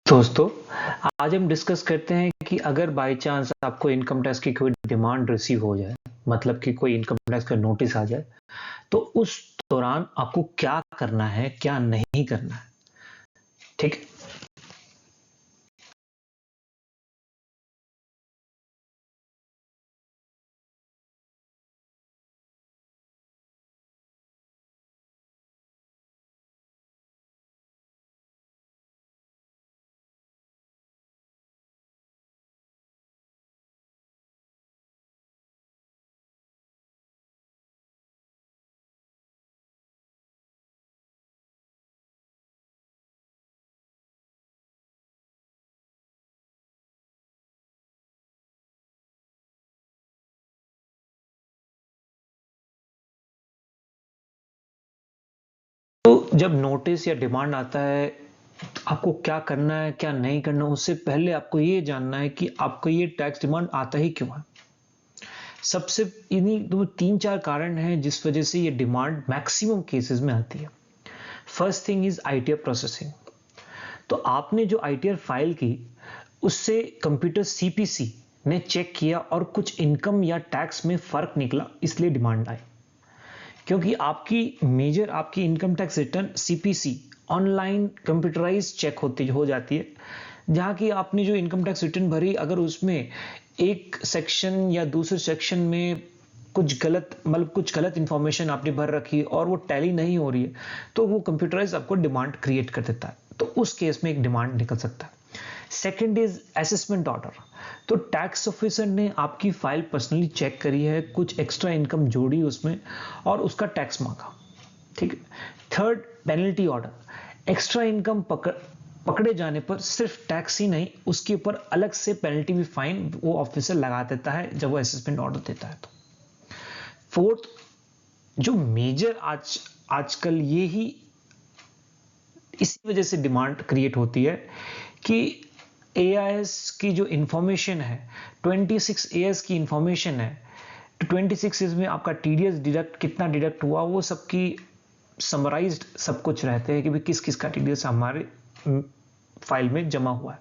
दोस्तों, आज हम डिस्कस करते हैं कि अगर बाय चांस आपको इनकम टैक्स की कोई डिमांड रिसीव हो जाए, मतलब कि कोई इनकम टैक्स का नोटिस आ जाए, तो उस दौरान आपको क्या करना है, क्या नहीं करना है। ठीक है? तो जब नोटिस या डिमांड आता है, तो आपको क्या करना है, क्या नहीं करना, उससे पहले आपको ये जानना है कि आपको ये टैक्स डिमांड आता ही क्यों है। सबसे इन्हीं दो तीन चार कारण हैं जिस वजह से ये डिमांड मैक्सिमम केसेस में आती है। First thing is ITR processing. तो आपने जो आईटीआर फाइल की, उससे कंप्यूटर सीपीसी ने चेक किया और कुछ इनकम या टैक्स में फर्क निकला, इसलिए डिमांड आई। क्योंकि आपकी income tax return CPC online computerize check होती हो जाती है, जहां की आपने जो इनकम टैक्स रिटर्न भरी, अगर उसमें एक सेक्शन या दूसरे सेक्शन में कुछ गलत इंफॉर्मेशन आपने भर रखी और वो टैली नहीं हो रही है, तो वो कंप्यूटराइज आपको डिमांड क्रिएट कर देता है। तो उस केस में एक डिमांड निकल सकता है। Second is assessment order. तो टैक्स ऑफिसर ने आपकी फाइल पर्सनली चेक करी है, कुछ एक्स्ट्रा इनकम जोड़ी उसमें और उसका टैक्स मांगा। ठीक है। Third, penalty order. Extra income पकड़े जाने पर सिर्फ टैक्स ही नहीं, उसके ऊपर अलग से पेनल्टी भी, फाइन वो ऑफिसर लगा देता है जब वो असेसमेंट ऑर्डर देता है। तो फोर्थ, जो मेजर आजकल ये ही इसी वजह से डिमांड क्रिएट होती है कि एआईएस की जो इंफॉर्मेशन है, 26 एएस की इंफॉर्मेशन है, तो 26 इसमें आपका टीडीएस डिडक्ट कितना डिडक्ट हुआ, वो सबकी समराइज्ड सब कुछ रहते हैं कि भाई किस किस का टीडीएस हमारे फाइल में जमा हुआ है।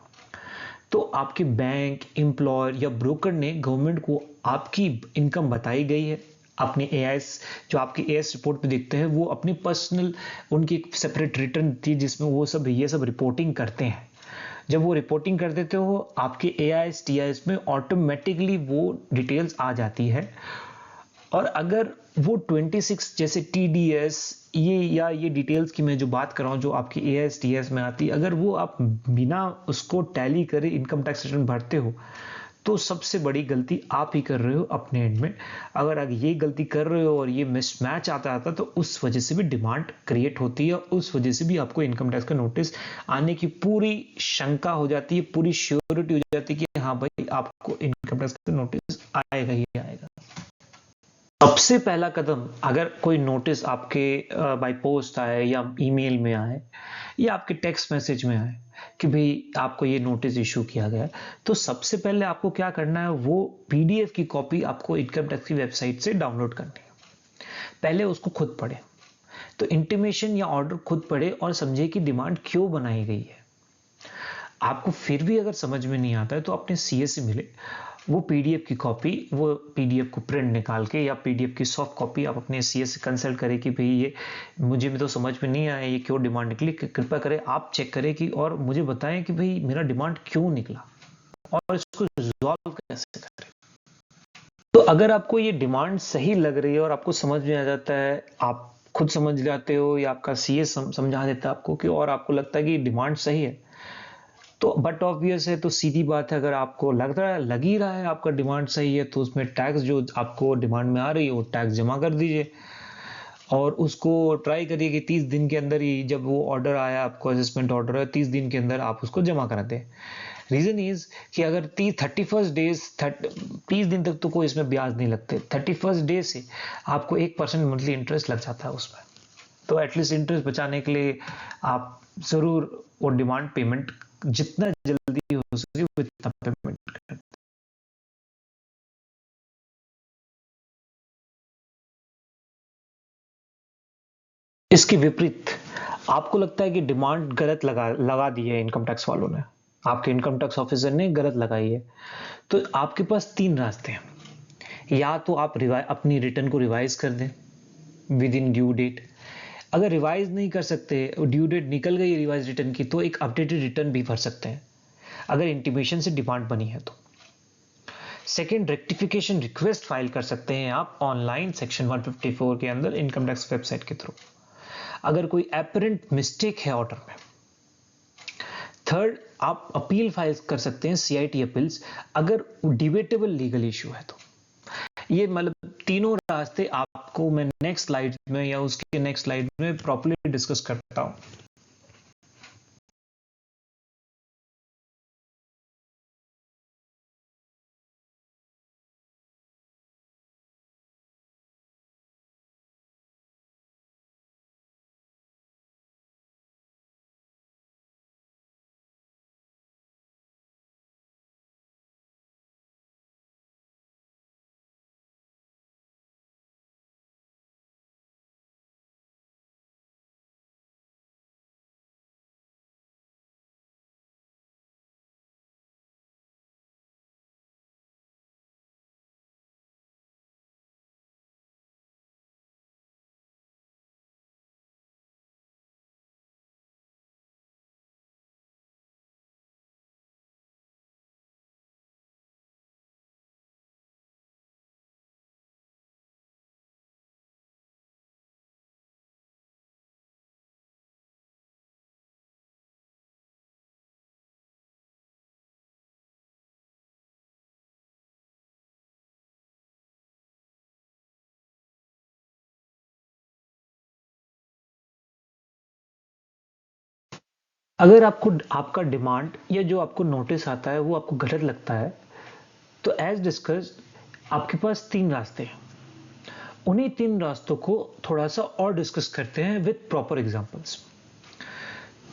तो आपके बैंक, एम्प्लॉयर या ब्रोकर ने गवर्नमेंट को आपकी इनकम बताई गई है। अपनी एआईएस, जो आपकी एएस रिपोर्ट पे देखते हैं, वो अपनी पर्सनल उनकी एक सेपरेट रिटर्न थी जिसमें वो सब ये सब रिपोर्टिंग करते हैं। जब वो रिपोर्टिंग कर देते हो आपके एआईएस टीआईएस में, ऑटोमेटिकली वो डिटेल्स आ जाती है। और अगर वो 26 जैसे टीडीएस ये डिटेल्स की मैं जो बात कर रहा हूं, जो आपकी एएस टीएस में आती है, अगर वो आप बिना उसको टैली करे इनकम टैक्स रिटर्न भरते हो, तो सबसे बड़ी गलती आप ही कर रहे हो अपने एंड में। अगर आप ये गलती कर रहे हो और ये मिसमैच आता तो उस वजह से भी डिमांड क्रिएट होती है, उस वजह से भी आपको इनकम टैक्स का नोटिस आने की पूरी शंका हो जाती है, पूरी श्योरिटी हो जाती है कि हाँ भाई, आपको इनकम टैक्स का नोटिस आएगा ही आएगा। सबसे पहला कदम, अगर कोई नोटिस आपके बाय पोस्ट आए या ईमेल में आए या आपके टेक्स्ट मैसेज में आए कि भाई आपको ये नोटिस इशू किया गया, तो सबसे पहले आपको क्या करना है, वो पीडीएफ की कॉपी आपको इनकम टैक्स की वेबसाइट से डाउनलोड करनी है। पहले उसको खुद पढ़े, तो इंटीमेशन या ऑर्डर खुद पढ़े और समझे कि डिमांड क्यों बनाई गई है। आपको फिर भी अगर समझ में नहीं आता है तो अपने सीए से मिले, वो पीडीएफ की कॉपी, वो पीडीएफ को प्रिंट निकाल के या पीडीएफ की सॉफ्ट कॉपी आप अपने सीए से कंसल्ट करें कि भाई ये मुझे भी तो समझ में नहीं आया, ये क्यों डिमांड निकली, कृपया करें आप चेक करें कि और मुझे बताएं कि भाई मेरा डिमांड क्यों निकला और इसको रिजॉल्व कैसे करें। तो अगर आपको ये डिमांड सही लग रही है और आपको समझ में आ जाता है, आप खुद समझ जाते हो या आपका सीए समझा देता है आपको कि, और आपको लगता है कि डिमांड सही है, तो बट ऑब्वियस है, तो सीधी बात है, अगर आपको लग ही रहा है आपका डिमांड सही है, तो उसमें टैक्स जो आपको डिमांड में आ रही है वो टैक्स जमा कर दीजिए और उसको ट्राई करिए कि 30 दिन के अंदर ही, जब वो ऑर्डर आया आपको, असेसमेंट ऑर्डर है, 30 दिन के अंदर आप उसको जमा करा दें। रीजन इज कि अगर 30 दिन तक तो कोई इसमें ब्याज नहीं लगते, 31st डे से आपको 1% मंथली इंटरेस्ट लग जाता है उसमें। तो एटलीस्ट इंटरेस्ट बचाने के लिए आप जरूर वो डिमांड पेमेंट जितना जल्दी हो सके उतना पेमेंट करें। इसके विपरीत, आपको लगता है कि डिमांड गलत लगा दी है इनकम टैक्स वालों ने, आपके इनकम टैक्स ऑफिसर ने गलत लगाई है, तो आपके पास 3 रास्ते हैं। या तो आप अपनी रिटर्न को रिवाइज कर दें विद इन ड्यू डेट। अगर रिवाइज नहीं कर सकते, ड्यू डेट निकल गई रिवाइज रिटर्न की, तो एक अपडेटेड रिटर्न भी भर सकते हैं अगर इंटीमेशन से डिमांड बनी है तो। सेकेंड, रेक्टिफिकेशन रिक्वेस्ट फाइल कर सकते हैं आप ऑनलाइन सेक्शन 154 के अंदर इनकम टैक्स वेबसाइट के थ्रू, अगर कोई एपरेंट मिस्टेक है ऑर्डर में। थर्ड, आप अपील फाइल कर सकते हैं, सीआईटी अपील्स, अगर डिबेटेबल लीगल इशू है तो। ये मतलब तीनों रास्ते आपको मैं नेक्स्ट स्लाइड में या उसके नेक्स्ट स्लाइड में प्रॉपर्ली डिस्कस करता हूं। अगर आपको आपका डिमांड या जो आपको नोटिस आता है वो आपको गलत लगता है, तो एज डिस्कस्ड आपके पास 3 रास्ते हैं। उन्हीं 3 रास्तों को थोड़ा सा और डिस्कस करते हैं विद प्रॉपर एग्जांपल्स।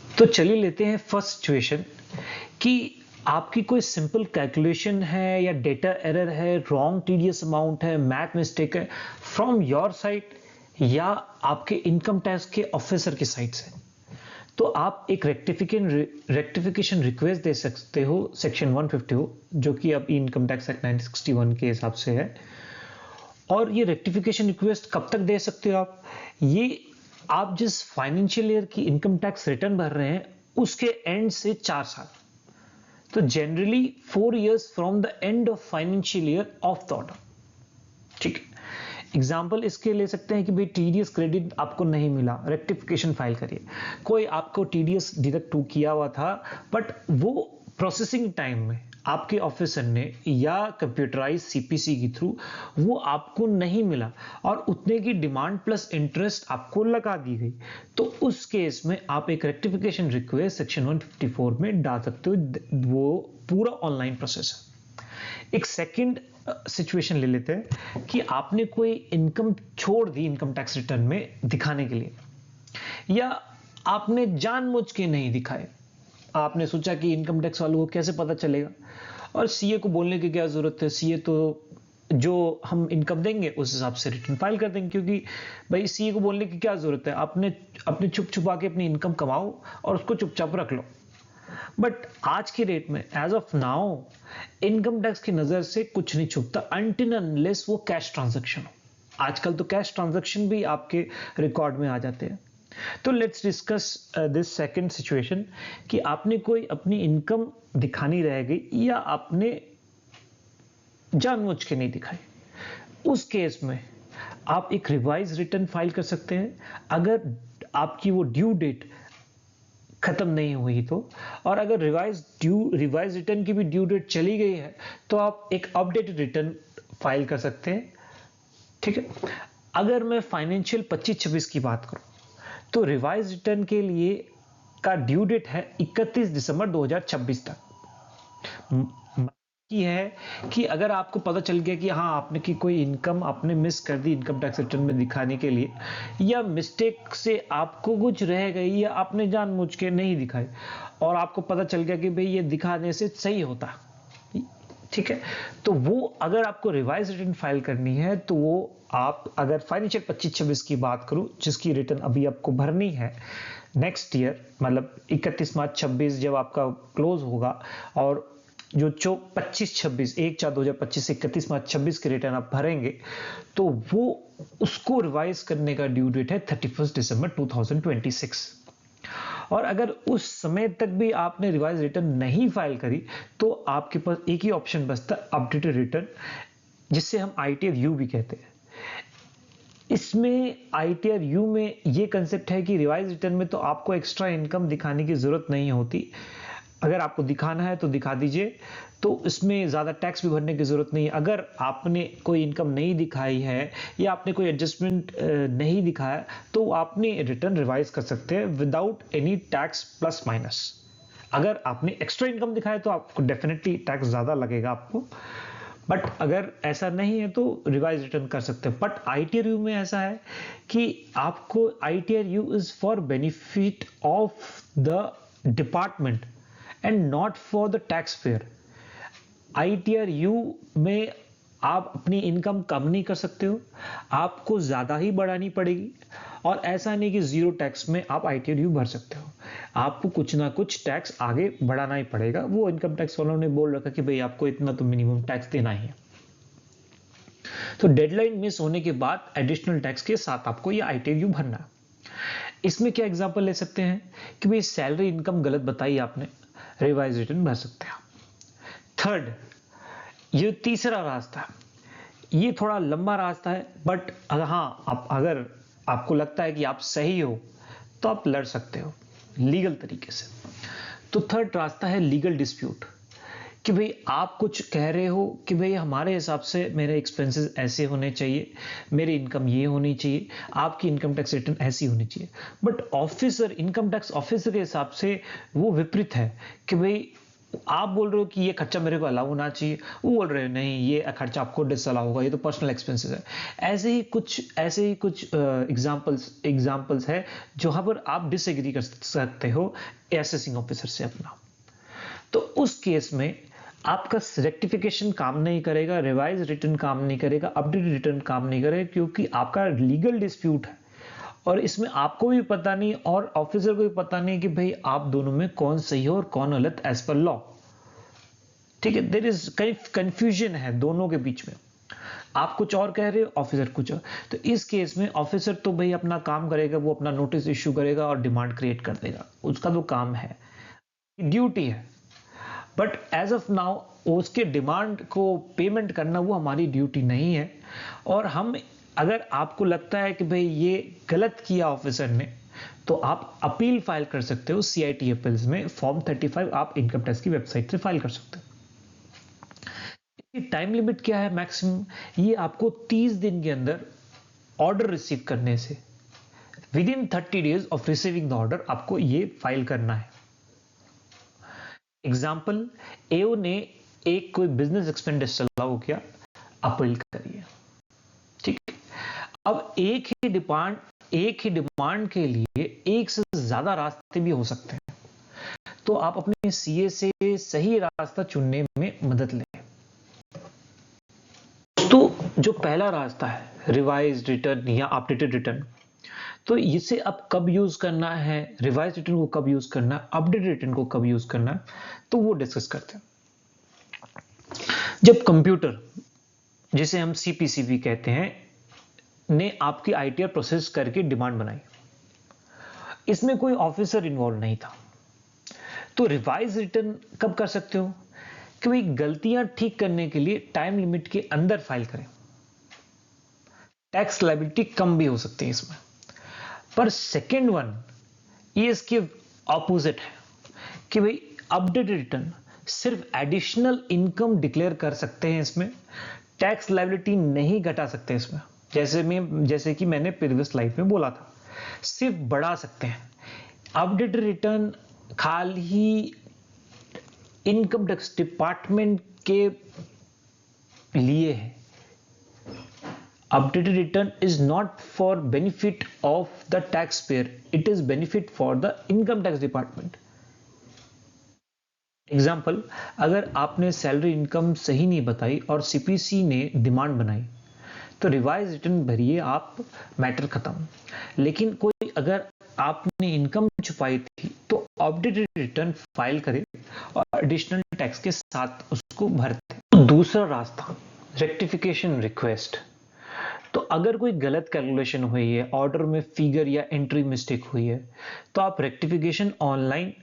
तो चलिए लेते हैं फर्स्ट सिचुएशन कि आपकी कोई सिंपल कैलकुलेशन है या डेटा एरर है, रॉन्ग टीडीएस अमाउंट है, मैथ मिस्टेक है फ्रॉम योर साइड या आपके इनकम टैक्स के ऑफिसर की साइड से, तो आप एक रेक्टिफिकेशन रिक्वेस्ट दे सकते हो सेक्शन 150 जो कि अब इनकम टैक्स एक्ट 1961 के हिसाब से है। और ये रेक्टिफिकेशन रिक्वेस्ट कब तक दे सकते हो आप? ये आप जिस फाइनेंशियल ईयर की इनकम टैक्स रिटर्न भर रहे हैं उसके एंड से 4 साल, तो generally 4 years from the end of financial year of the order. ठीक है, एग्जाम्पल इसके ले सकते हैं कि भाई टीडीएस क्रेडिट आपको नहीं मिला, रेक्टिफिकेशन फाइल करिए। कोई आपको टीडीएस डिडक्ट किया हुआ था बट वो प्रोसेसिंग टाइम में आपके ऑफिसर ने या कंप्यूटराइज सीपीसी के थ्रू वो आपको नहीं मिला और उतने की डिमांड प्लस इंटरेस्ट आपको लगा दी गई, तो उस केस में आप एक रेक्टिफिकेशन रिक्वेस्ट सेक्शन 154 में डाल सकते हो। वो पूरा ऑनलाइन प्रोसेस है। एक सेकंड सिचुएशन ले लेते हैं कि आपने कोई इनकम छोड़ दी इनकम टैक्स रिटर्न में दिखाने के लिए, या आपने जानबूझ के नहीं दिखाए। आपने सोचा कि इनकम टैक्स वालों को कैसे पता चलेगा, और सीए को बोलने की क्या जरूरत है, सीए तो जो हम इनकम देंगे उस हिसाब से रिटर्न फाइल कर देंगे, क्योंकि भाई सीए को बोलने की क्या जरूरत है, आपने अपने छुप छुपा के अपनी इनकम कमाओ और उसको चुपचाप रख लो। बट आज की डेट में age of now income tax की नजर से कुछ नहीं छुपता अनटिल अनलेस वो कैश ट्रांजैक्शन हो। आजकल तो कैश ट्रांजैक्शन भी आपके रिकॉर्ड में आ जाते हैं। तो let's discuss this second situation कि आपने कोई अपनी इनकम दिखानी रह गई या आपने जानबूझ के नहीं दिखाई। उस केस में आप एक रिवाइज रिटर्न फाइल कर सकते हैं अगर आपकी वो ड्यू डेट खत्म नहीं हुई तो, और अगर रिवाइज रिटर्न की भी ड्यू डेट चली गई है तो आप एक अपडेटेड रिटर्न फाइल कर सकते हैं। ठीक है, अगर मैं फाइनेंशियल 25-26 की बात करूं तो रिवाइज रिटर्न के लिए का ड्यू डेट है 31 दिसंबर 2026 तक। की है कि अगर आपको पता चल गया कि हाँ आपने की कोई इनकम आपने मिस कर दी इनकम टैक्स रिटर्न में दिखाने के लिए, या मिस्टेक से आपको कुछ रह गई या आपने जानबूझ के नहीं दिखाई और आपको पता चल गया कि भाई ये दिखाने से सही होता, ठीक है, तो वो अगर आपको रिवाइज रिटर्न फाइल करनी है तो वो आप अगर फाइनेंशियल 25-26 की बात करूं जिसकी रिटर्न अभी आपको भरनी है नेक्स्ट ईयर, मतलब 31 मार्च 26 जब आपका क्लोज होगा, और जो 25-26 1/4/2025 से 31 मार्च 26 की रिटर्न आप भरेंगे, तो वो उसको रिवाइज करने का ड्यू डेट है 31 दिसंबर 2026। और अगर उस समय तक भी आपने रिवाइज रिटर्न नहीं फाइल करी तो आपके पास एक ही ऑप्शन बचता है, अपडेटेड रिटर्न, जिससे हम आईटीआर यू भी कहते हैं। इसमें आईटीआर यू में ये कंसेप्ट है कि रिवाइज रिटर्न में तो आपको एक्स्ट्रा इनकम दिखाने की जरूरत नहीं होती, अगर आपको दिखाना है तो दिखा दीजिए, तो इसमें ज़्यादा टैक्स भी भरने की ज़रूरत नहीं है। अगर आपने कोई इनकम नहीं दिखाई है या आपने कोई एडजस्टमेंट नहीं दिखाया तो आपने रिटर्न रिवाइज कर सकते हैं without any tax plus minus. अगर आपने एक्स्ट्रा इनकम दिखाया तो आपको डेफिनेटली टैक्स ज़्यादा लगेगा आपको, बट अगर ऐसा नहीं है तो रिवाइज रिटर्न कर सकते हैं। बट आईटीआर यू में ऐसा है कि आपको ITR you is for benefit of the department and not for the tax payer. ITR you में आप अपनी इनकम कम नहीं कर सकते हो, आपको ज्यादा ही बढ़ानी पड़ेगी, और ऐसा नहीं कि जीरो टैक्स में आप आईटीआर यू भर सकते हो, आपको कुछ ना कुछ टैक्स आगे बढ़ाना ही पड़ेगा। वो इनकम टैक्स वालों ने बोल रखा कि भाई आपको इतना तो मिनिमम टैक्स देना ही है, तो डेडलाइन मिस होने के बाद एडिशनल टैक्स के साथ आपको ये आईटीआर यू भरना है। इसमें क्या एग्जांपल ले सकते हैं कि भाई सैलरी इनकम गलत बताई आपने, रिवाइज रिटर्न भर सकते हैं। थर्ड, ये तीसरा रास्ता है, ये थोड़ा लंबा रास्ता है, बट हाँ अगर आपको लगता है कि आप सही हो तो आप लड़ सकते हो लीगल तरीके से। तो थर्ड रास्ता है लीगल डिस्प्यूट, कि भाई आप कुछ कह रहे हो कि भाई हमारे हिसाब से मेरे एक्सपेंसेस ऐसे होने चाहिए, मेरी इनकम ये होनी चाहिए, आपकी इनकम टैक्स रिटर्न ऐसी होनी चाहिए, but officer, income tax officer के हिसाब से वो विपरीत है कि भाई आप बोल रहे हो कि ये खर्चा मेरे को अलाउ होना चाहिए, वो बोल रहे हो नहीं ये खर्चा आपको डिसअलाउ होगा, ये तो पर्सनल एक्सपेंसेस है। ऐसे ही कुछ एग्जांपल्स है जहां पर आप डिसएग्री कर सकते हो असेसिंग ऑफिसर से अपना। तो उस केस में आपका रेक्टिफिकेशन काम नहीं करेगा, रिवाइज रिटर्न काम नहीं करेगा, अपडेट रिटर्न काम नहीं करेगा, क्योंकि आपका लीगल डिस्प्यूट है और इसमें आपको भी पता नहीं और ऑफिसर को भी पता नहीं कि भाई आप दोनों में कौन सही है और कौन गलत एज पर लॉ। ठीक है, देयर इज कंफ्यूजन है दोनों के बीच में, आप कुछ और कह रहे हो, ऑफिसर कुछ और। तो इस केस में ऑफिसर तो भाई अपना काम करेगा, वो अपना नोटिस इश्यू करेगा और डिमांड क्रिएट कर देगा, उसका तो काम है, ड्यूटी है। बट एज ऑफ नाउ उसके डिमांड को पेमेंट करना वो हमारी ड्यूटी नहीं है। और हम, अगर आपको लगता है कि भाई ये गलत किया ऑफिसर ने, तो आप अपील फाइल कर सकते हो सीआईटी अपील्स में, फॉर्म 35 आप इनकम टैक्स की वेबसाइट से फाइल कर सकते हो। इसकी टाइम लिमिट क्या है मैक्सिमम, ये आपको 30 दिन के अंदर ऑर्डर रिसीव करने से, with in 30 days of receiving the order आपको ये फाइल करना है। एग्जाम्पल, एओ ने एक कोई बिजनेस एक्सपेंडिचर अलाउ किया, अपील करिए। ठीक है, अब एक ही डिमांड के लिए एक से ज्यादा रास्ते भी हो सकते हैं, तो आप अपने सीए से सही रास्ता चुनने में मदद लें। तो जो पहला रास्ता है रिवाइज रिटर्न या अपडेटेड रिटर्न, तो इसे अब कब यूज करना है, रिवाइज रिटर्न को कब यूज करना है, अपडेटेड रिटर्न को कब यूज करना है, तो वो डिस्कस करते हैं। जब कंप्यूटर, जिसे हम सीपीसीबी कहते हैं, ने आपकी आईटीआर प्रोसेस करके डिमांड बनाई, इसमें कोई ऑफिसर इन्वॉल्व नहीं था, तो रिवाइज रिटर्न कब कर सकते हो कि भाई गलतियां ठीक करने के लिए टाइम लिमिट के अंदर फाइल करें, टैक्स लायबिलिटी कम भी हो सकती है इसमें। पर सेकेंड वन ये इसके ऑपोजिट है कि भाई अपडेटेड रिटर्न सिर्फ एडिशनल इनकम डिक्लेयर कर सकते हैं, इसमें टैक्स लायबिलिटी नहीं घटा सकते इसमें, जैसे कि मैंने प्रीवियस स्लाइड में बोला था, सिर्फ बढ़ा सकते हैं। अपडेटेड रिटर्न खाली इनकम टैक्स डिपार्टमेंट के लिए है। Updated return is not for benefit of the taxpayer, it is benefit for the income tax department. Example, अगर आपने सैलरी इनकम सही नहीं बताई और सीपीसी ने डिमांड बनाई तो रिवाइज रिटर्न भरिए आप, मैटर खत्म। लेकिन कोई अगर आपने इनकम छुपाई थी तो अपडेटेड रिटर्न फाइल करें और एडिशनल टैक्स के साथ उसको भरते। तो दूसरा रास्ता, रेक्टिफिकेशन रिक्वेस्ट। तो अगर कोई गलत कैलकुलेशन हुई है, ऑर्डर में फिगर या एंट्री मिस्टेक हुई है, तो आप रेक्टिफिकेशन ऑनलाइन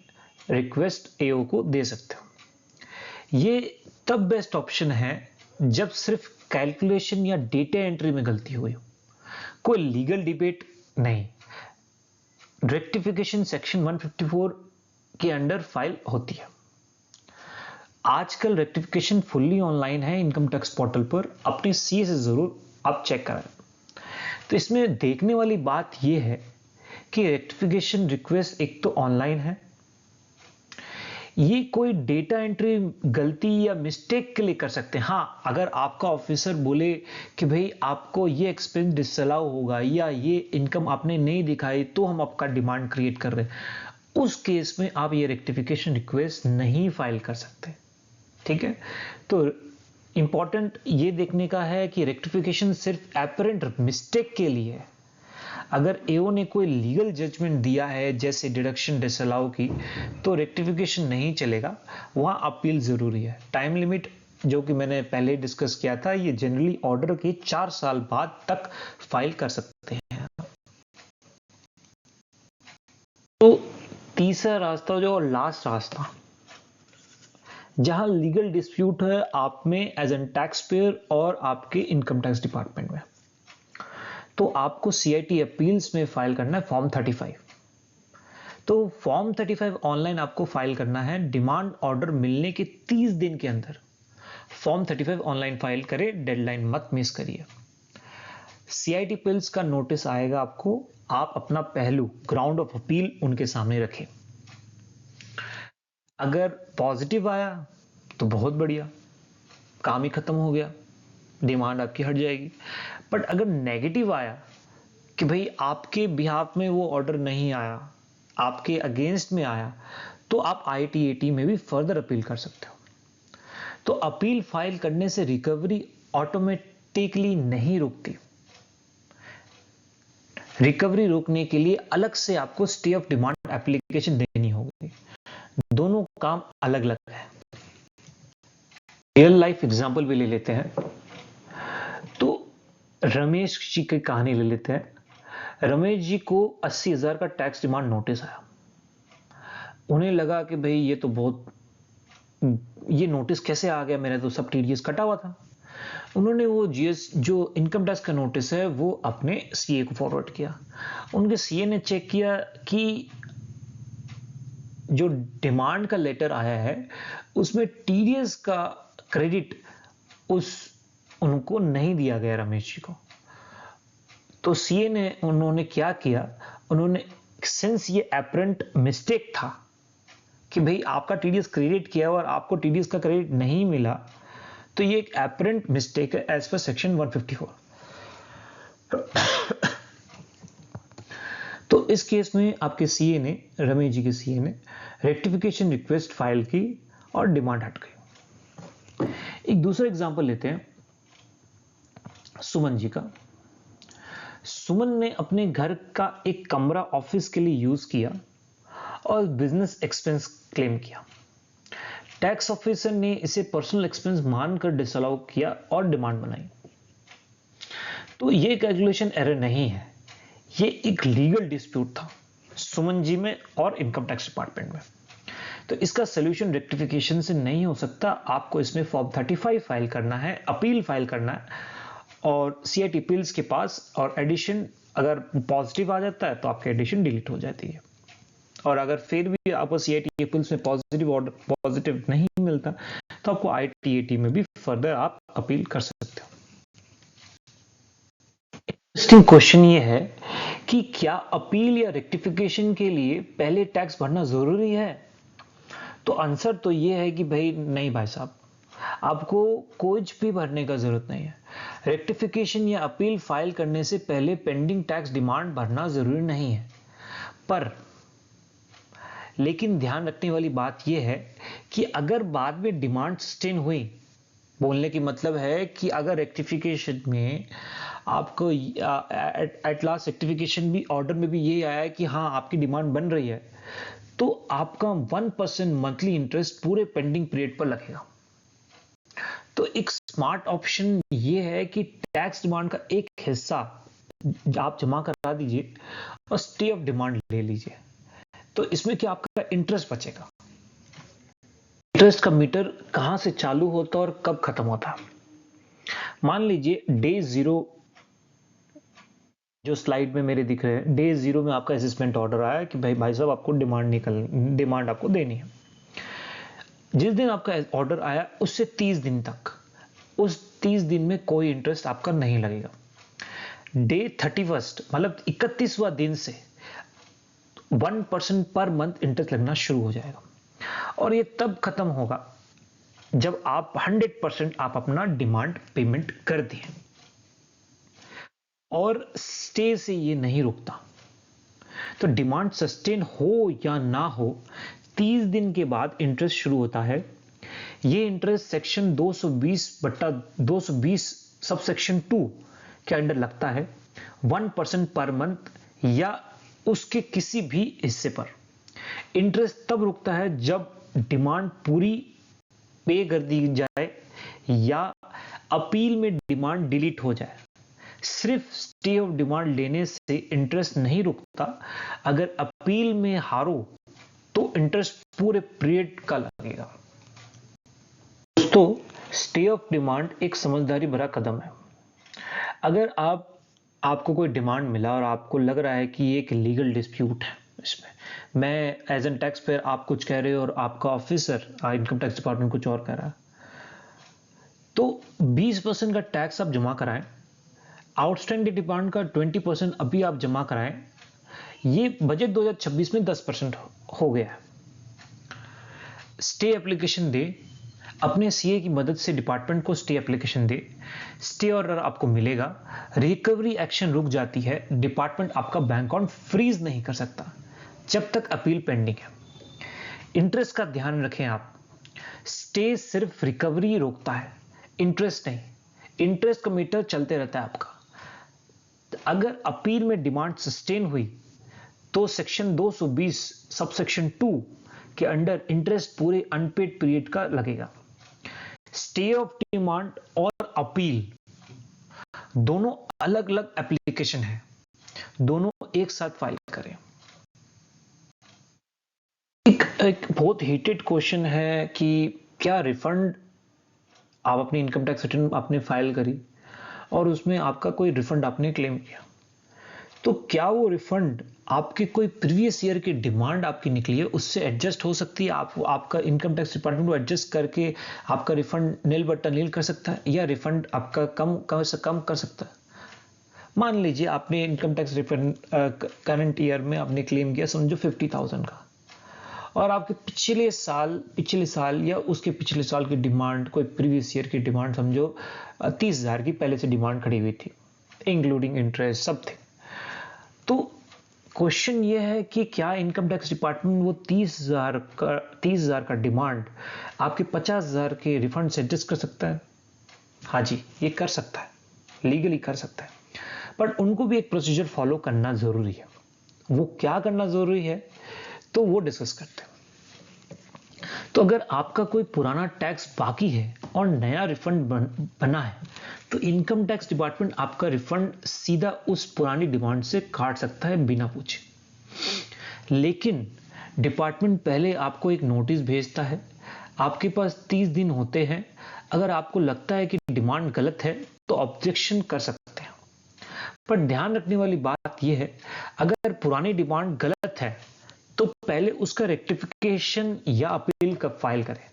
रिक्वेस्ट एओ को दे सकते हो। ये तब बेस्ट ऑप्शन है जब सिर्फ कैलकुलेशन या डेटा एंट्री में गलती हुई हो, कोई लीगल डिबेट नहीं। रेक्टिफिकेशन सेक्शन 154 के अंडर फाइल होती है। आजकल रेक्टिफिकेशन फुल्ली ऑनलाइन है इनकम टैक्स पोर्टल पर, अपने सीए से जरूर आप चेक करें। तो इसमें देखने वाली बात यह है कि रेक्टिफिकेशन रिक्वेस्ट एक तो ऑनलाइन है, ये कोई डेटा एंट्री गलती या मिस्टेक के लिए कर सकते हैं। हाँ, अगर आपका ऑफिसर बोले कि भाई आपको ये एक्सपेंस डिसअलाउ होगा या ये इनकम आपने नहीं दिखाई तो हम आपका डिमांड क्रिएट कर रहे हैं, उस केस में आप ये रेक्टिफिकेशन रिक्वेस्ट नहीं फाइल कर सकते। ठीक है, तो इंपॉर्टेंट ये देखने का है कि रेक्टिफिकेशन सिर्फ एपरेंट मिस्टेक के लिए है। अगर एओ ने कोई लीगल जजमेंट दिया है जैसे डिडक्शन डिसअलाउ की, तो रेक्टिफिकेशन नहीं चलेगा, वहां अपील जरूरी है। टाइम लिमिट जो कि मैंने पहले डिस्कस किया था, ये जनरली ऑर्डर के 4 साल बाद तक फाइल कर सकते हैं। तो तीसरा रास्ता जो लास्ट रास्ता, जहां लीगल डिस्प्यूट है आप में एज एन टैक्स पेयर और आपके इनकम टैक्स डिपार्टमेंट में, तो आपको सीआईटी अपील्स में फाइल करना है फॉर्म 35। तो फॉर्म 35 ऑनलाइन आपको फाइल करना है डिमांड ऑर्डर मिलने के 30 दिन के अंदर। फॉर्म 35 ऑनलाइन फाइल करें, डेडलाइन मत मिस करिए। सीआईटी अपील्स का नोटिस आएगा आपको, आप अपना पहलू ग्राउंड ऑफ अपील उनके सामने रखें। अगर पॉजिटिव आया तो बहुत बढ़िया, काम ही खत्म हो गया, डिमांड आपकी हट जाएगी। बट अगर नेगेटिव आया कि भाई आपके बिहाफ में वो ऑर्डर नहीं आया, आपके अगेंस्ट में आया, तो आप आईटीएटी में भी फर्दर अपील कर सकते हो। तो अपील फाइल करने से रिकवरी ऑटोमेटिकली नहीं रुकती। रिकवरी रोकने के लिए अलग से आपको स्टे ऑफ डिमांड एप्लीकेशन देनी होगी। दोनों काम अलग अलग है। रियल लाइफ एग्जांपल भी ले लेते हैं। तो रमेश जी की कहानी ले लेते हैं। रमेश जी को 80,000 का टैक्स डिमांड नोटिस आया। उन्हें लगा कि भाई ये तो बहुत, ये नोटिस कैसे आ गया, मेरा तो सब टीडीएस कटा हुआ था। उन्होंने वो जीएस जो इनकम टैक्स का नोटिस है वो अपने सीए को फॉरवर्ड किया। उनके सीए ने चेक किया कि जो डिमांड का लेटर आया है उसमें टीडीएस का क्रेडिट उनको नहीं दिया गया रमेश जी को। तो सीए ने उन्होंने क्या किया, उन्होंने सिंस ये एपरेंट मिस्टेक था कि भाई आपका टीडीएस क्रेडिट किया और आपको टीडीएस का क्रेडिट नहीं मिला, तो ये एक एपरेंट मिस्टेक है एज पर सेक्शन 154। तो इस केस में आपके सीए ने, रमेश जी के सीए ने रेक्टिफिकेशन रिक्वेस्ट फाइल की और डिमांड हट गई। एक दूसरा एग्जांपल लेते हैं सुमन जी का। सुमन ने अपने घर का एक कमरा ऑफिस के लिए यूज किया और बिजनेस एक्सपेंस क्लेम किया। टैक्स ऑफिसर ने इसे पर्सनल एक्सपेंस मानकर डिसअलाउ किया और डिमांड बनाई। तो ये कैलकुलेशन एरर नहीं है, ये एक लीगल डिस्प्यूट था सुमन जी में और इनकम टैक्स डिपार्टमेंट में। तो इसका सोल्यूशन रेक्टिफिकेशन से नहीं हो सकता, आपको इसमें फॉर्म 35 फाइल करना है, अपील फाइल करना है और सीआईटी अपील्स के पास, और एडिशन अगर पॉजिटिव आ जाता है तो आपकी एडिशन डिलीट हो जाती है। और अगर फिर भी आपको सीआईटी अपील्स में पॉजिटिव नहीं मिलता तो आपको आईटीएटी में भी फर्दर आप अपील कर सकते हो। इंटरेस्टिंग क्वेश्चन ये है कि क्या अपील या रेक्टिफिकेशन के लिए पहले टैक्स भरना जरूरी है? तो आंसर तो ये है कि भाई नहीं भाई साहब, आपको कुछ भी भरने का जरूरत नहीं है। रेक्टिफिकेशन या अपील फाइल करने से पहले पेंडिंग टैक्स डिमांड भरना जरूरी नहीं है, पर लेकिन ध्यान रखने वाली बात यह है कि अगर बाद में डिमांड सस्टेन हुई, बोलने की मतलब है कि अगर रेक्टिफिकेशन में आपको एट लास्ट रेक्टिफिकेशन भी ऑर्डर में भी ये आया है कि हाँ आपकी डिमांड बन रही है, तो आपका 1% मंथली इंटरेस्ट पूरे पेंडिंग पीरियड पर लगेगा। तो एक स्मार्ट ऑप्शन ये है कि टैक्स डिमांड का एक हिस्सा आप जमा करा दीजिए और स्टे ऑफ डिमांड ले लीजिए। तो इसमें क्या आपका इंटरेस्ट बचेगा। इंटरेस्ट का मीटर कहां से चालू होता है और कब खत्म होता है। मान लीजिए डे 0 जो स्लाइड में मेरे दिख रहे हैं, डे 0 में आपका असेसमेंट ऑर्डर आया कि भाई साहब आपको डिमांड आपको देनी है। जिस दिन आपका ऑर्डर आया उससे 30 दिन तक, उस 30 दिन में कोई इंटरेस्ट आपका नहीं लगेगा। डे 31 मतलब 31वां दिन से 1% पर मंथ इंटरेस्ट लगना शुरू हो जाएगा और ये तब खत्म होगा जब आप 100% आप अपना डिमांड पेमेंट कर दिए। और स्टे से ये नहीं रुकता, तो डिमांड सस्टेन हो या ना हो 30 दिन के बाद इंटरेस्ट शुरू होता है। ये इंटरेस्ट सेक्शन 220 सब सेक्शन 2 के अंडर लगता है 1% पर मंथ या उसके किसी भी हिस्से पर। इंटरेस्ट तब रुकता है जब डिमांड पूरी पे कर दी जाए या अपील में डिमांड डिलीट हो जाए। सिर्फ स्टे ऑफ डिमांड लेने से इंटरेस्ट नहीं रुकता, अगर अपील में हारो तो इंटरेस्ट पूरे पीरियड का लगेगा। दोस्तों, स्टे ऑफ डिमांड एक समझदारी भरा कदम है। अगर आपको कोई डिमांड मिला और आपको लग रहा है कि ये एक लीगल डिस्प्यूट है, इसमें मैं एज एन टैक्स पेयर आप कुछ कह रहे हो और आपका ऑफिसर इनकम टैक्स डिपार्टमेंट कुछ और कह रहा है, तो 20% का टैक्स आप जमा कराएं, आउटस्टैंडिंग डिमांड का 20% अभी आप जमा कराएं। ये बजट 2026 में 10% हो गया है। स्टे एप्लीकेशन दे, अपने सीए की मदद से डिपार्टमेंट को स्टे एप्लीकेशन दे, स्टे ऑर्डर आपको मिलेगा, रिकवरी एक्शन रुक जाती है, डिपार्टमेंट आपका बैंक अकाउंट फ्रीज नहीं कर सकता जब तक अपील पेंडिंग है। इंटरेस्ट का ध्यान रखें आप, स्टे सिर्फ रिकवरी रोकता है, इंटरेस्ट नहीं। इंटरेस्ट का मीटर चलते रहता है आपका। अगर अपील में डिमांड सस्टेन हुई तो सेक्शन 220 सब सेक्शन 2 के अंडर इंटरेस्ट पूरे अनपेड पीरियड का लगेगा। स्टे ऑफ डिमांड और अपील दोनों अलग अलग एप्लीकेशन है, दोनों एक साथ फाइल करें। एक बहुत हीटेड क्वेश्चन है कि क्या रिफंड, आप अपनी इनकम टैक्स रिटर्न आपने फाइल करी और उसमें आपका कोई रिफंड आपने क्लेम किया, तो क्या वो रिफंड आपके कोई प्रीवियस ईयर की डिमांड आपकी निकली है उससे एडजस्ट हो सकती है? आपका इनकम टैक्स डिपार्टमेंट को एडजस्ट करके आपका रिफंड नील बट्टा नील कर सकता है या रिफंड आपका कम कर सकता है। मान लीजिए आपने income tax refund current year में आपने क्लेम किया समझो 50,000 का, और आपके पिछले साल या उसके पिछले साल की डिमांड, कोई प्रीवियस ईयर की डिमांड समझो 30,000 की पहले से डिमांड खड़ी हुई थी, इंक्लूडिंग इंटरेस्ट सब थे। तो क्वेश्चन ये है कि क्या इनकम टैक्स डिपार्टमेंट वो 30,000 का डिमांड आपके 50,000 के रिफंड से एडजस्ट कर सकता है? हाँ जी, ये कर सकता है, लीगली कर सकता है, बट उनको भी एक प्रोसीजर फॉलो करना जरूरी है। वो क्या करना जरूरी है तो वो डिस्कस करते हैं। तो अगर आपका कोई पुराना टैक्स बाकी है और नया रिफंड बना है तो इनकम टैक्स डिपार्टमेंट आपका रिफंड सीधा उस पुरानी डिमांड से काट सकता है बिना पूछे। लेकिन डिपार्टमेंट पहले आपको एक नोटिस भेजता है, आपके पास 30 दिन होते हैं। अगर आपको लगता है कि डिमांड गलत है तो ऑब्जेक्शन कर सकते हैं, पर ध्यान रखने वाली बात यह है अगर पुरानी डिमांड गलत है तो पहले उसका रेक्टिफिकेशन या अपील कब फाइल करें,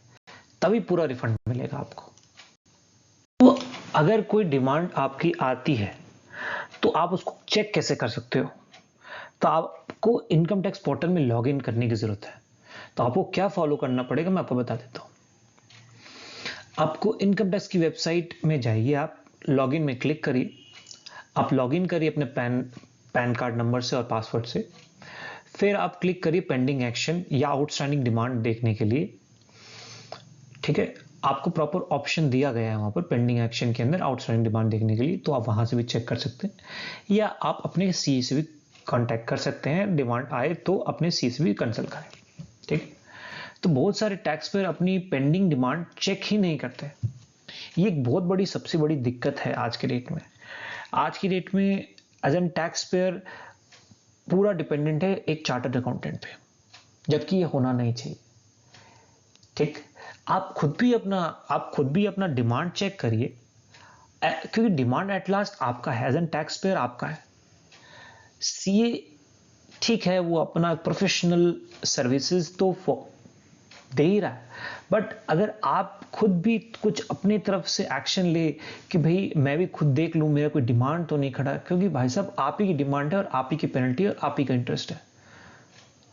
तभी पूरा रिफंड मिलेगा आपको। तो अगर कोई डिमांड आपकी आती है तो आप उसको चेक कैसे कर सकते हो? तो आपको इनकम टैक्स पोर्टल में लॉगिन करने की जरूरत है। तो आपको क्या फॉलो करना पड़ेगा मैं आपको बता देता हूं। आपको इनकम टैक्स की वेबसाइट में जाइए, आप लॉगिन में क्लिक करिए, आप लॉगिन करिए अपने पैन कार्ड नंबर से और पासवर्ड से। फिर आप क्लिक करिए पेंडिंग एक्शन या आउटस्टैंडिंग डिमांड देखने के लिए। ठीक है, आपको प्रॉपर ऑप्शन दिया गया है वहां पर पेंडिंग एक्शन के अंदर आउटस्टैंडिंग डिमांड देखने के लिए, तो आप वहां से भी चेक कर सकते हैं, या आप अपने सी से भी कांटेक्ट कर सकते हैं, डिमांड आए तो अपने सी से भी कंसल्ट करें। ठीक है, तो बहुत सारे टैक्स पेयर अपनी पेंडिंग डिमांड चेक ही नहीं करते। ये एक बहुत बड़ी सबसे बड़ी दिक्कत है आज के डेट में। आज की डेट में एज एन टैक्स पेयर पूरा डिपेंडेंट है एक चार्टर्ड अकाउंटेंट पे, जबकि ये होना नहीं चाहिए। ठीक, आप खुद भी अपना डिमांड चेक करिए, क्योंकि डिमांड एट लास्ट आपका है, एज एन टैक्स पेयर आपका है। सीए ठीक है, वो अपना प्रोफेशनल सर्विसेज तो दे ही रहा है, बट अगर आप खुद भी कुछ अपनी तरफ से एक्शन ले कि भाई मैं भी खुद देख लूं मेरा कोई डिमांड तो नहीं खड़ा, क्योंकि भाई साहब आप ही की डिमांड है और आप ही की पेनल्टी और आप ही का इंटरेस्ट है।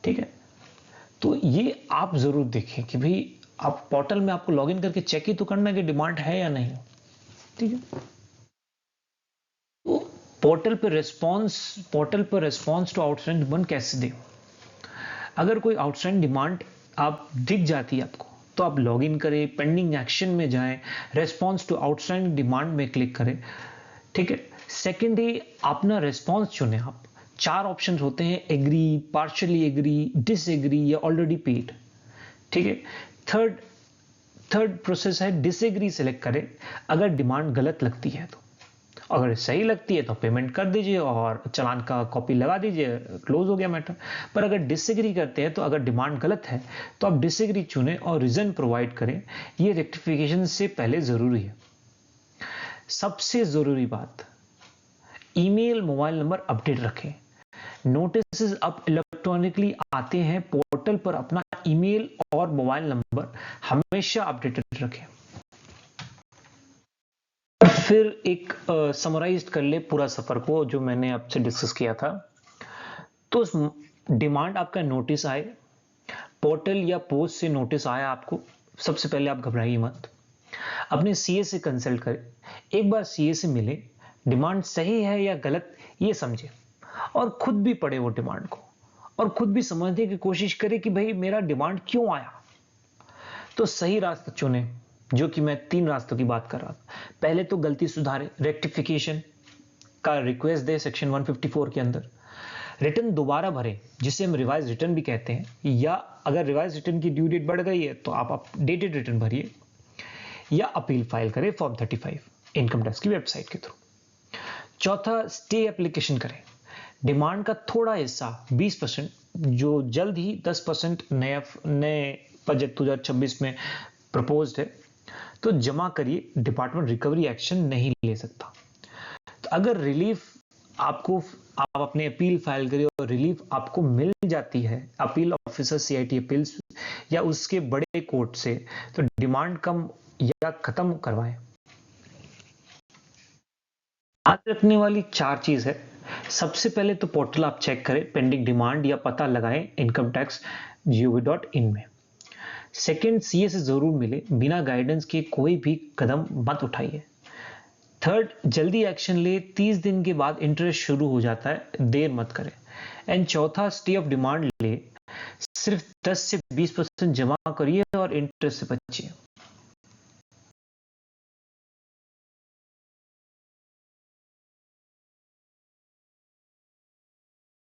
ठीक है, तो ये आप जरूर देखें कि भाई आप पोर्टल में आपको लॉगिन करके चेक ही तो करना है कि डिमांड है या नहीं। ठीक है, तो पोर्टल पर रेस्पॉन्स टू आउटस्टैंडिंग डिमांड कैसे दें? अगर कोई आउटस्टैंडिंग डिमांड आप दिख जाती है आपको, तो आप लॉगिन करें, पेंडिंग एक्शन में जाएं, रेस्पॉन्स टू आउटस्टैंडिंग डिमांड में क्लिक करें। ठीक है, सेकेंड है अपना रेस्पॉन्स चुने आप। 4 ऑप्शंस होते हैं, एग्री, पार्शियली एग्री, डिसएग्री या ऑलरेडी पेड। ठीक है, थर्ड प्रोसेस है डिसएग्री सेलेक्ट करें अगर डिमांड गलत लगती है तो। अगर सही लगती है तो पेमेंट कर दीजिए और चालान का कॉपी लगा दीजिए, क्लोज हो गया मैटर। पर अगर डिसएग्री करते हैं तो अगर डिमांड गलत है तो आप डिसएग्री चुनें और रीजन प्रोवाइड करें। ये रेक्टिफिकेशन से पहले जरूरी है। सबसे जरूरी बात, ईमेल मोबाइल नंबर अपडेट रखें। नोटिस अब इलेक्ट्रॉनिकली आते हैं पोर्टल पर, अपना ईमेल और मोबाइल नंबर हमेशा अपडेटेड रखें। फिर एक समराइज कर ले पूरा सफर को जो मैंने आपसे डिस्कस किया था। तो डिमांड आपका नोटिस आए, पोर्टल या पोस्ट से नोटिस आया आपको, सबसे पहले आप घबराइए मत, अपने सीए से कंसल्ट करें। एक बार सीए से मिले, डिमांड सही है या गलत ये समझे और खुद भी पढ़े वो डिमांड को और खुद भी समझने की कोशिश करें कि भाई मेरा डिमांड क्यों आया। तो सही रास्ता चुने, जो कि मैं 3 रास्तों की बात कर रहा था। पहले तो गलती सुधारे, रेक्टिफिकेशन का रिक्वेस्ट दे सेक्शन 154 के अंदर, रिटर्न दोबारा भरें जिसे हम रिवाइज रिटर्न भी कहते हैं, या अगर रिवाइज रिटर्न की ड्यू डेट बढ़ गई है तो आप अपडेटेड रिटर्न भरिए, या अपील फाइल करें फॉर्म 35 इनकम टैक्स की वेबसाइट के थ्रू। चौथा, स्टे एप्लीकेशन करें। डिमांड का थोड़ा हिस्सा 20% जो जल्द ही 10% नए बजट 2026 में प्रपोज्ड है, तो जमा करिए, डिपार्टमेंट रिकवरी एक्शन नहीं ले सकता। तो अगर रिलीफ आप अपने अपील फाइल करिए और रिलीफ आपको मिल जाती है अपील ऑफिसर सीआईटी अपील्स या उसके बड़े कोर्ट से, तो डिमांड कम या खत्म करवाएं। याद रखने वाली 4 चीज है। सबसे पहले तो पोर्टल आप चेक करें, पेंडिंग डिमांड या पता लगाएं इनकम टैक्स gov.in में। सेकंड, सीए से जरूर मिले, बिना गाइडेंस के कोई भी कदम मत उठाइए। थर्ड, जल्दी एक्शन ले, 30 दिन के बाद इंटरेस्ट शुरू हो जाता है, देर मत करें। एंड चौथा, स्टे ऑफ डिमांड ले, सिर्फ 10 से 20% जमा करिए और इंटरेस्ट से बचिए।